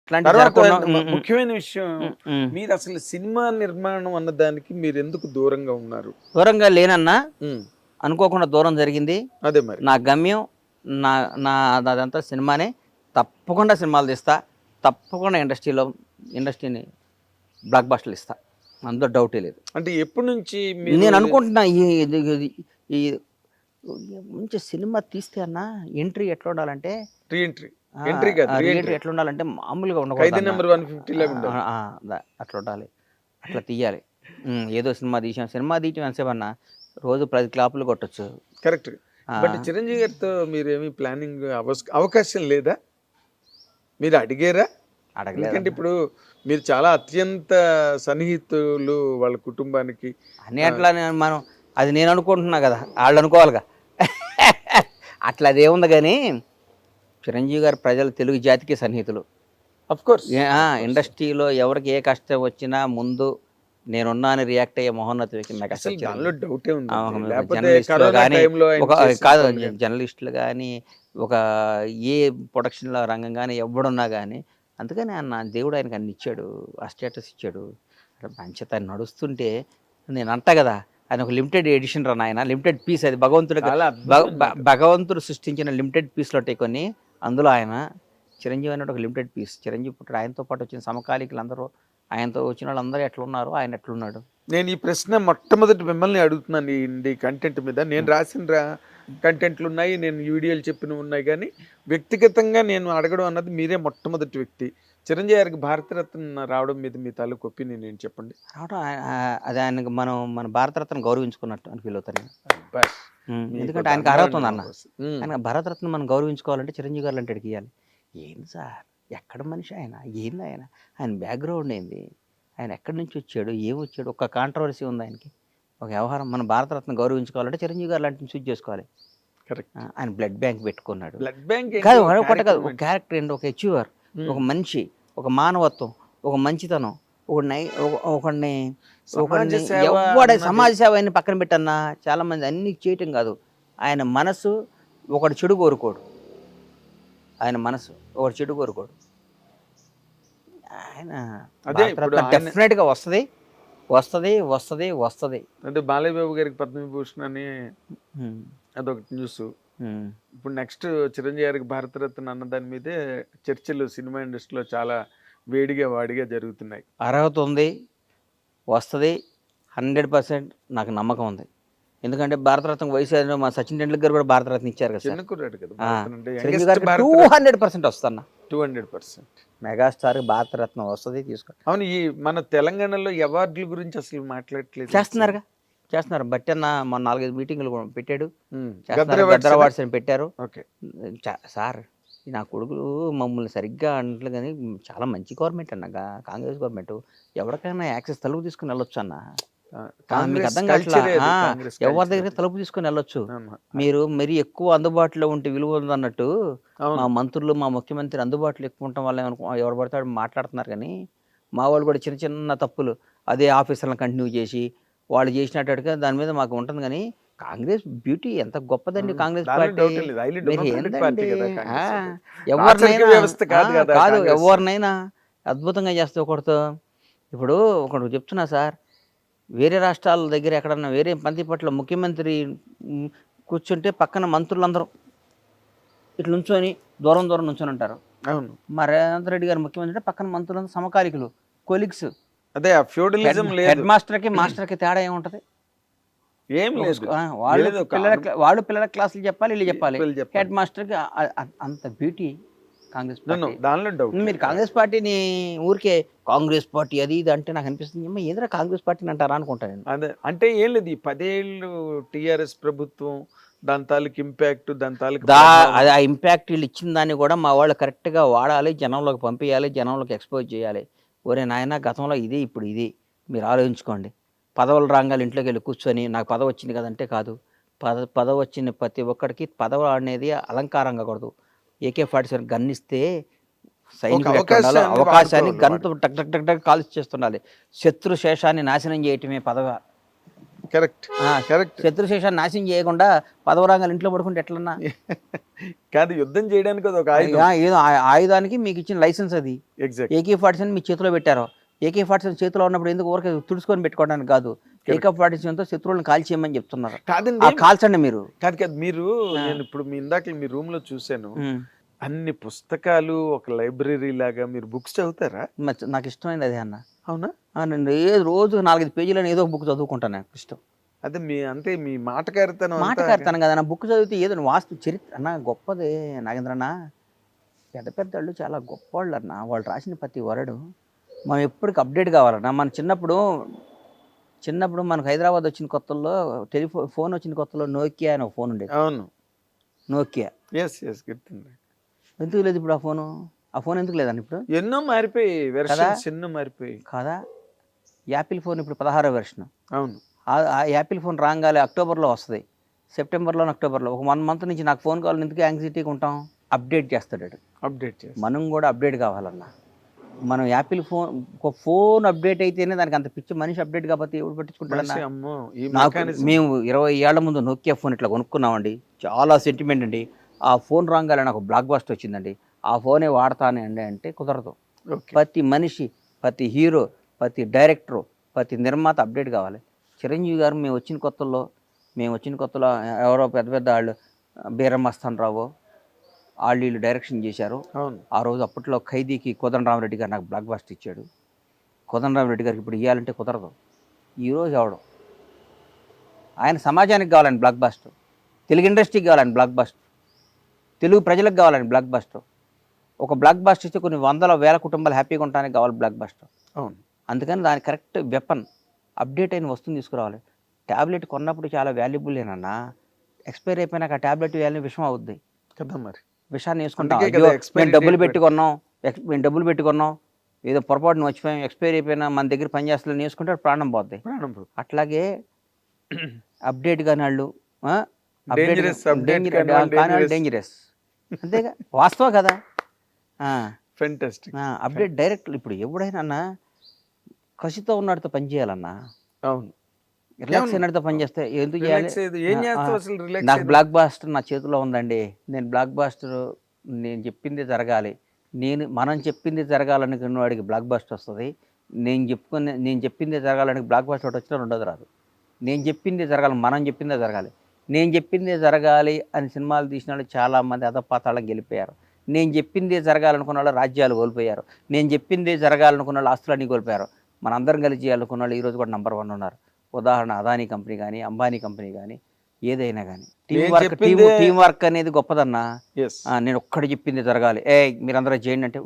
అట్లాంటివి తర్వాత జరగకుండా ముఖ్యమైన విషయం, మీరు అసలు సినిమా నిర్మాణం అన్న దానికి మీరు ఎందుకు దూరంగా ఉన్నారు? దూరంగా లేనన్నా ఉమ్, అనుకోకుండా దూరం జరిగింది. అదే మరి. నా గమ్యం నా నా అదంతా సినిమానే. తప్పకుండా సినిమాలు తీస్తా, తప్పకుండా ఇండస్ట్రీని బ్లాక్ బస్టర్లు ఇస్తా, అందులో డౌటే లేదు. అంటే ఎప్పటి నుంచి మీరు నేను అనుకుంటున్నా ఈ మంచి సినిమా తీస్తే అన్న ఎంట్రీ ఎట్లా ఉండాలంటే, రీఎంట్రీ, ఎంట్రీ కాదు రీఎంట్రీ రీఎంట్రీ, ఎట్లా ఉండాలంటే మామూలుగా ఖైదీ ఉండకూడదు. నెంబర్ 150 లాగా ఉండాలి. అట్లా ఉండాలి, అట్లా తీయాలి. ఏదో సినిమా తీయటం ఎంతసేపు అన్న, రోజు 10 క్లాపులు కొట్టచ్చు. కరెక్ట్. బట్ చిరంజీవి గారితో మీరేమి ప్లానింగ్ అవకాశం లేదా? మీరు అడిగారా? అడగలేదు. ఎందుకంటే ఇప్పుడు మీరు చాలా అత్యంత సన్నిహితులు వాళ్ళ కుటుంబానికి. అన్నీ అట్లా మనం, అది నేను అనుకుంటున్నా కదా, వాళ్ళు అనుకోవాలిగా. అట్లా అదేముంది కానీ, చిరంజీవి గారు ప్రజలు తెలుగు జాతికి సన్నిహితులు. అఫ్ కోర్స్ ఇండస్ట్రీలో ఎవరికి ఏ కష్టం వచ్చినా ముందు నేనున్నా అని రియాక్ట్ అయ్యే మహోన్నత వ్యక్తి మెగాస్టార్ చిరంజీవి. దానిలో డౌటే ఉంది. లేకపోతే జర్నలిస్టులు కరోనా కానీ, టైంలో ఆయన ఒక చేసిన కాదు పనులు కానీ. జర్నలిస్టులు కానీ, ఒక ఏ ప్రొడక్షన్లో రంగం కానీ ఎవడున్నా కానీ, అందుకని ఆయన దేవుడు ఆయనకు అన్ని ఇచ్చాడు, ఆ స్టేటస్ ఇచ్చాడు. మంచిత ఆయన నడుస్తుంటే నేను అంటా కదా, ఆయన ఒక లిమిటెడ్ ఎడిషన్ రా నాయన, లిమిటెడ్ పీస్. అది భగవంతుడు చాలా అద్భుతం. భగవంతుడు సృష్టించిన లిమిటెడ్ పీస్లో కొన్ని, అందులో ఆయన చిరంజీవి అనేది ఒక లిమిటెడ్ పీస్. చిరంజీవి పుట్టాడు, ఆయనతో పాటు వచ్చిన సమకాలీకులు అందరూ, ఆయనతో వచ్చిన వాళ్ళందరూ ఎట్లున్నారు, ఆయన ఎట్లున్నాడు. నేను ఈ ప్రశ్న మొట్టమొదటి మిమ్మల్ని అడుగుతున్నాను. ఈ కంటెంట్ మీద నేను రాసిన కంటెంట్లు ఉన్నాయి, నేను వీడియోలు చెప్పినవి ఉన్నాయి, కానీ వ్యక్తిగతంగా నేను అడగడం అన్నది మీరే మొట్టమొదటి వ్యక్తి. చిరంజీవి గారికి భారతరత్న రావడం మీద మీ తాలూకు ఒపీనియన్ ఏంటి చెప్పండి. రావడం అది ఆయనకు మన భారతరత్న గౌరవించుకున్నట్టు అని ఫీల్ అవుతాను. ఎందుకంటే ఆయనకు అర్హత ఉంది అన్న. ఆయన భారతరత్న మనం గౌరవించుకోవాలంటే చిరంజీవి గారు అంటే ఇవ్వాలి. ఏంది సార్, ఎక్కడ మనిషి ఆయన, ఏంది ఆయన బ్యాక్గ్రౌండ్ ఏంది, ఆయన ఎక్కడి నుంచి వచ్చాడు, ఏం వచ్చాడు, ఒక కాంట్రవర్సీ ఉంది ఆయనకి, ఒక వ్యవహారం. మన భారతరత్న గౌరవించుకోవాలంటే చిరంజీవి గారు లాంటిని చూస్ చేసుకోవాలి. కరెక్ట్. ఆయన బ్లడ్ బ్యాంక్ పెట్టుకున్నాడు. బ్లడ్ బ్యాంక్ కాదు, ఒకటి కాదు, ఒక క్యారెక్టర్ ఏంటి, ఒక అచీవర్, ఒక మనిషి, ఒక మానవత్వం, ఒక మంచితనం, ఒకడిని సమాజ సేవ అని పక్కన పెట్టన్నా. చాలా మంది అన్ని చేయటం కాదు, ఆయన మనసు ఒకటి చెడు కోరుకోడు. ఆయన మనసు ఒకటి చెడు కోరుకోడు. ఆయన డెఫినెట్గా వస్తుంది. అంటే బాలయ్య బాబు గారికి పద్మవిభూషణ్ అని అదొకటి న్యూస్. ఇప్పుడు నెక్స్ట్ చిరంజీవి గారికి భారతరత్న అన్న దాని మీదే చర్చలు సినిమా ఇండస్ట్రీలో చాలా వేడిగా వాడిగా జరుగుతున్నాయి. అర్హత ఉంది, వస్తుంది 100%. నాకు నమ్మకం ఉంది. ఎందుకంటే భారతరత్న వయసు మా సచిన్ టెండూల్కర్ కూడా భారతరత్న ఇచ్చారు కదా. చిన్న కుర్రాడు కదా, 200% వస్తున్నా. 200% మెగాస్టార్ భారతరత్న వస్తుంది, తీసుకో. అవును. ఈ మన తెలంగాణలో అవార్డుల గురించి అసలు మాట్లాడట్లేదు. చేస్తున్నారు బట్టి అన్న మొన్న 4-5 మీటింగ్లు పెట్టాడు. గద్దర్ అవార్డ్స్ అని పెట్టారు. సార్, నా కొడుకులు మమ్మల్ని సరిగ్గా అంటలు, కానీ చాలా మంచి గవర్నమెంట్ అన్న, కాంగ్రెస్ గవర్నమెంట్. ఎవరికైనా యాక్సెస్ తలుపు తీసుకుని వెళ్ళొచ్చు అన్న. మీకు అర్థం కావట్లా, ఎవరి దగ్గర తలుపు తీసుకుని వెళ్ళొచ్చు. మీరు మరీ ఎక్కువ అందుబాటులో ఉంటే విలువ ఉందన్నట్టు, మా మంత్రులు మా ముఖ్యమంత్రి అందుబాటులో ఎక్కువ ఉండటం వల్ల ఎవరు పడతాడు మాట్లాడుతున్నారు. కానీ మా వాళ్ళు కూడా చిన్న చిన్న తప్పులు అదే ఆఫీసర్లను కంటిన్యూ చేసి వాళ్ళు చేసినట్టుగా దాని మీద మాకు ఉంటుంది. కానీ కాంగ్రెస్ బ్యూటీ ఎంత గొప్పదండి. కాంగ్రెస్ పార్టీ ఎవరినైనా అద్భుతంగా చేస్తే ఒకటితో. ఇప్పుడు ఒకటి చెప్తున్నా సార్, వేరే రాష్ట్రాల దగ్గర ఎక్కడన్నా వేరే పట్ల ముఖ్యమంత్రి కూర్చుంటే పక్కన మంత్రులందరూ ఇట్లా నుంచొని దూరం నుంచొని ఉంటారు. అవును. మా రేవంత్ రెడ్డి గారు ముఖ్యమంత్రి అంటే పక్కన మంత్రులందరూ సమకాలికులు, కొలీగ్స్. అదే ఫ్యూడలిజం లేదు. హెడ్ మాస్టర్కి మాస్టర్కి తేడా ఏముంటుంది? ఏం లేదు. వాళ్ళు పిల్లల క్లాసులు చెప్పాలి, వీళ్ళు చెప్పాలి. హెడ్ మాస్టర్కి అంత బ్యూటీ కాంగ్రెస్ పార్టీ. దానిలో డౌట్. మీరు కాంగ్రెస్ పార్టీని ఊరికే కాంగ్రెస్ పార్టీ అది ఇది అంటే నాకు అనిపిస్తుంది, ఏదైనా కాంగ్రెస్ పార్టీని అంటారా అనుకుంటాను నేను. అదే అంటే ఏం లేదు, ఈ 10 ఏళ్ళు టీఆర్ఎస్ ప్రభుత్వం, దాని తాలూకు ఇంపాక్ట్, దాని తాలూకు ఆ ఇంపాక్ట్ వీళ్ళు ఇచ్చిన దాన్ని కూడా మా వాళ్ళు కరెక్ట్గా వాడాలి, జనంలోకి పంపించాలి, జనంలోకి ఎక్స్పోజ్ చేయాలి. ఒరే నాయన, గతంలో ఇది, ఇప్పుడు ఇది, మీరు ఆలోచించుకోండి. పదవుల రంగాలు ఇంట్లోకి వెళ్ళి కూర్చొని నాకు పదవి వచ్చింది కదంటే కాదు. పదవి వచ్చిన ప్రతి ఒక్కడికి పదవి అనేది అలంకారంగా కూడదు. AK-47 గన్ ఇస్తే సైనికులు అవకాశాన్ని గన్తో టక్ టక్ టక్ టక్ కాల్చి చేస్తుండాలి. శత్రు శేషాన్ని నాశనం చేయటమే పదవి. Correct correct. శత్రుశేషాన్ని నాశనం చేయకుండా పదవరాంగాలు ఇంట్లో పడుకుంటే ఎట్లన్నా? కాదు, యుద్ధం చేయడానికి అది ఒక ఆయుధం. ఏదో ఆయుధానికి మీకు ఇచ్చిన లైసెన్స్ అది. ఎగ్జాక్ట్. AK-47 మీ చేతిలో పెట్టారు. AK-47 చేతిలో ఉన్నప్పుడు ఎందుకు ఊరికే తుడుచుకొని పెట్టుకోవడానికి కాదు, AK-47తో శత్రువులను కాల్చేయమని చెప్తున్నారు. కాదండి, కాల్చండి మీరు. కాదు కాదు, మీరు నేను ఇప్పుడు మీ ఇందాక మీ రూమ్ లో చూశాను, అన్ని పుస్తకాలు ఒక లైబ్రరీ లాగా మీరు బుక్స్ చదువుతారా? నాకు ఇష్టమైంది అదే అన్న. అవునా? నేను రోజు 4-5 పేజీలను ఏదో ఒక బుక్ చదువుకుంటాను, నాకు ఇష్టం. అదే మీ అంతే మీ మాటకారితనం కదా. నా బుక్ చదివితే ఏదో వాస్తు చరిత్ర అన్న గొప్పదే నాగేంద్రన్న. పెద్ద పెద్ద వాళ్ళు చాలా గొప్పవాళ్ళు అన్న. వాళ్ళు రాసిన ప్రతి వరడు మనం ఎప్పటికి అప్డేట్ కావాలన్నా. మన చిన్నప్పుడు మనకు హైదరాబాద్ వచ్చిన కొత్తల్లో ఫోన్ వచ్చిన కొత్తలో నోకియా అని ఒక ఫోన్ ఉండేది. అవును, నోకియా. గుర్తుంది. ఎందుకు లేదు ఇప్పుడు ఆ ఫోన్ ఎందుకు లేదండి ఇప్పుడు? ఎన్నో మారిపోయి వెర్షన్స్, ఎన్నో మారిపోయి కదా. యాపిల్ ఫోన్ ఇప్పుడు 16వ వెర్షన్. అవును. ఆ యాపిల్ ఫోన్ రాగానే అక్టోబర్లో వస్తుంది, సెప్టెంబర్లో అక్టోబర్లో ఒక 1 మంత్ నుంచి నాకు ఫోన్ కావాలి, ఎందుకు యాంగ్జైటీగా ఉంటాం? అప్డేట్ చేస్తాడు. మనం కూడా అప్డేట్ కావాలన్నా. మనం యాపిల్ ఫోన్ అప్డేట్ అయితేనే దానికి అంత పిచ్చి. మనిషి అప్డేట్ కాకపోతే ఎవడు పట్టించుకుంటాడన్నా? మేము 20 ఏళ్ల ముందు నోకియా ఫోన్ ఇట్లా కొనుక్కున్నామండి, చాలా సెంటిమెంట్ అండి. ఆ ఫోన్ రాగానే నాకు బ్లాక్ బస్టర్ వచ్చిందండి, ఆ ఫోనే వాడతానే అండి అంటే కుదరదు. ప్రతి మనిషి, ప్రతి హీరో, ప్రతి డైరెక్టరు, ప్రతి నిర్మాత అప్డేట్ కావాలి. చిరంజీవి గారు మేము వచ్చిన కొత్తలో ఎవరో పెద్ద పెద్ద వాళ్ళు బీరమస్తాన్ రావు వాళ్ళు డైరెక్షన్ చేశారు. ఆ రోజు అప్పట్లో ఖైదీకి కోదండరామరెడ్డి గారు నాకు బ్లాక్ బస్టర్ ఇచ్చాడు. కోదండరామరెడ్డి గారికి ఇప్పుడు ఇవ్వాలంటే కుదరదు. ఈరోజు అవడం ఆయన సమాజానికి కావాలండి బ్లాక్ బస్టర్, తెలుగు ఇండస్ట్రీకి కావాలండి బ్లాక్ బస్టర్, తెలుగు ప్రజలకు కావాలండి బ్లాక్ బస్టర్. ఒక బ్లాక్ బస్టర్ ఇస్తే కొన్ని 100,000 కుటుంబాలు హ్యాపీగా ఉండడానికి కావాలి బ్లాక్ బస్టర్. అవును. అందుకని దాని కరెక్ట్ వెపన్, అప్డేట్ అయిన వస్తువుని తీసుకురావాలి. ట్యాబ్లెట్ కొన్నప్పుడు చాలా వాల్యుబుల్ ఏనన్నా, ఎక్స్పైర్ అయిపోయినాక ఆ ట్యాబ్లెట్ వాల్యూ విషం అవుద్ది కదా. మరి విషాన్ని వేసుకుంటాం. మేము డబ్బులు పెట్టుకున్నాం, ఏదో పొరపాటును మర్చిపోయాం, ఎక్స్పైర్ అయిపోయినా మన దగ్గర పని చేస్తలే వేసుకుంటే ప్రాణం పోద్ది. అట్లాగే అప్డేట్ కాని వాళ్ళు డేంజరస్, అంతేగా, వాస్తవం కదా. అప్డేట్ డైరెక్ట్ ఇప్పుడు ఎవడైనా కసితో ఉన్నట్టుతో పని చేయాలన్నా. అవును. రిలాక్స్ అయినట్టుతో పని చేస్తే ఎందుకు చేయాలి? నాకు బ్లాక్ బాస్టర్ నా చేతిలో ఉందండి, నేను బ్లాక్ బాస్టర్ నేను చెప్పింది జరగాలి, మనం చెప్పింది జరగాలనుకున్న వాడికి బ్లాక్ బాస్టర్ వస్తుంది. నేను చెప్పింది జరగాలని బ్లాక్ బాస్టర్ ఒకటి వచ్చినా రెండోది రాదు. నేను చెప్పింది జరగాలి, మనం చెప్పిందే జరగాలి. నేను చెప్పిందే జరగాలి అని సినిమాలు తీసిన వాళ్ళు చాలామంది అధపాతాళం గెలిపోయారు. నేను చెప్పిందే జరగాలనుకున్న వాళ్ళు రాజ్యాలు కోల్పోయారు. నేను చెప్పిందే జరగాలనుకున్న వాళ్ళు ఆస్తులన్నీ కోల్పోయారు. మనందరం కలిసి చేయాలనుకున్న వాళ్ళు ఈరోజు కూడా నెంబర్ 1 ఉన్నారు. ఉదాహరణ అదానీ కంపెనీ కానీ, అంబానీ కంపెనీ కానీ, ఏదైనా కానీ టీం వర్క్ అనేది గొప్పదన్నా. నేను ఒక్కటి చెప్పింది జరగాలి, మీరందరూ చేయండి అంటే